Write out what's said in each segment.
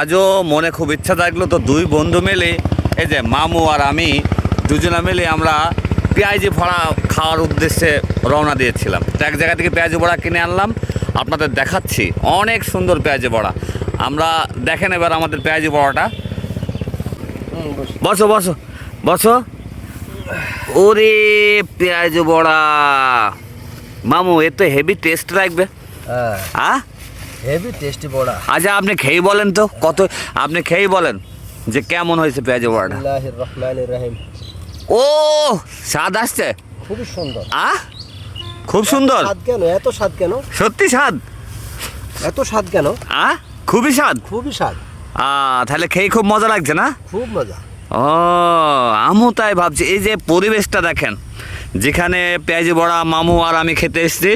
আজও মনে খুব ইচ্ছা থাকলো, তো দুই বন্ধু মিলে এই যে মামু আর আমি দুজনে মিলে আমরা পেঁয়াজি ভরা খাওয়ার উদ্দেশ্যে রওনা দিয়েছিলাম। তো এক জায়গা থেকে পেঁয়াজি বড়া কিনে আনলাম, আপনাদের দেখাচ্ছি। অনেক সুন্দর পেঁয়াজি বড়া। আমরা দেখেন এবার আমাদের পেঁয়াজি বড়াটা। বসো বসো বসো। ওরে পেঁয়াজি বড়া মামু, এ তো হেভি টেস্ট লাগবে। হ্যাঁ, হেভি টেস্টি বড়া। আচ্ছা আপনি খেয়ে বলেন তো, কত আপনি খেয়ে বলেন যে কেমন হয়েছে পেঁয়াজি বড়াটা। বিসমিল্লাহির রহমানির রহিম। ও স্বাদ আসছে, খুবই সুন্দর। খুব সুন্দর। স্বাদ কেন? এত স্বাদ কেন? সত্যি স্বাদ? এত স্বাদ কেন? খুবই স্বাদ। খুবই স্বাদ। তাহলে খেয়ে খুব মজা লাগছে না? খুব মজা। ও আমিও তাই ভাবছি। এই যে পরিবেশটা দেখেন, যেখানে পেঁয়াজি বড়া মামু আর আমি খেতে এসেছি,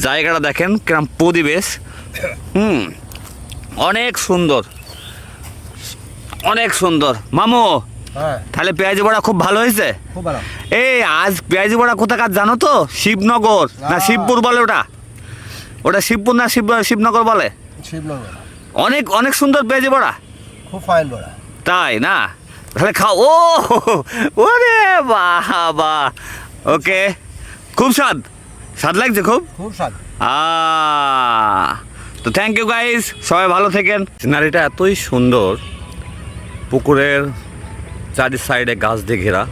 জায়গাটা দেখেন কিরম পরিবেশ। অনেক সুন্দর, অনেক সুন্দর। মামু তাহলে পেঁয়াজি বড়া খুব ভালো হয়েছে। খুব ভালো। এই আজ পেঁয়াজি বড়া কোথাকার জানো তো? শিবনগর না শিবপুর বলে ওটা? ওটা শিবপুর না শিবনগর বলে? শিবনগর। অনেক অনেক সুন্দর পেঁয়াজি বড়া, খুব ফাইন বড়া। তাই না? তাহলে খাও। ওরে বাবা, ওকে। খুব স্বাদ, স্বাদ লাগছে খুব। খুব স্বাদ। তো থ্যাংক ইউ গাইস, সবাই ভালো থাকেন। সিনারিটা এতই সুন্দর, পুকুরের চারি সাইডে গাছ দিয়ে ঘেরা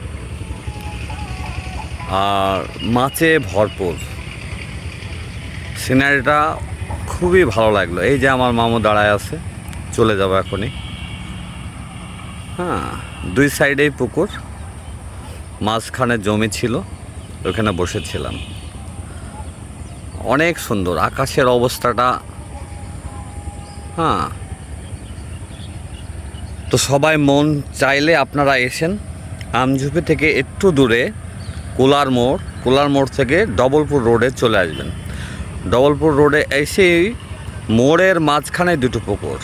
আর মাছে ভরপুর। সিনারিটা খুবই ভালো লাগলো। এই যে আমার মামু দাঁড়ায় আছে, চলে যাবো এখনই। দুই সাইডেই পুকুর, মাঝখানে জমি ছিল, ওখানে বসেছিলাম। অনেক সুন্দর আকাশের অবস্থাটা। তো সবাই মন চাইলে আপনারা এসেন আমঝুপি থেকে একটু দূরে কোলার মোড় থেকে ডবলপুর রোডে চলে আসবেন। ডবলপুর রোডে এসেই মোড়ের মাঝখানে দুটো পুকুর,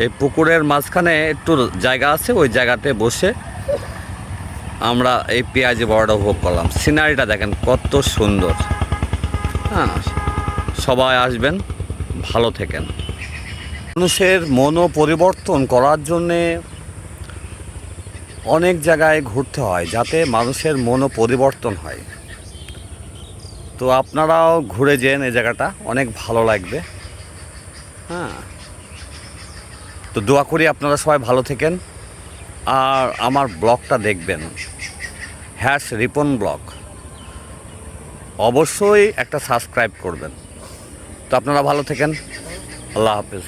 এই পুকুরের মাঝখানে একটু জায়গা আছে, ওই জায়গাতে বসে আমরা এই পেঁয়াজি বড়াটা উপভোগ করলাম। সিনারিটা দেখেন কত সুন্দর। সবাই আসবেন, ভালো থাকেন। মানুষের মনো পরিবর্তন করার জন্যে অনেক জায়গায় ঘুরতে হয়, যাতে মানুষের মনো পরিবর্তন হয়। তো আপনারাও ঘুরে যেন, এই জায়গাটা অনেক ভালো লাগবে। তো দোয়া করি আপনারা সবাই ভালো থাকেন, আর আমার ব্লগটা দেখবেন, রিপন ব্লগ। অবশ্যই একটা সাবস্ক্রাইব করবেন। তো আপনারা ভালো থাকেন, আল্লাহ হাফেজ।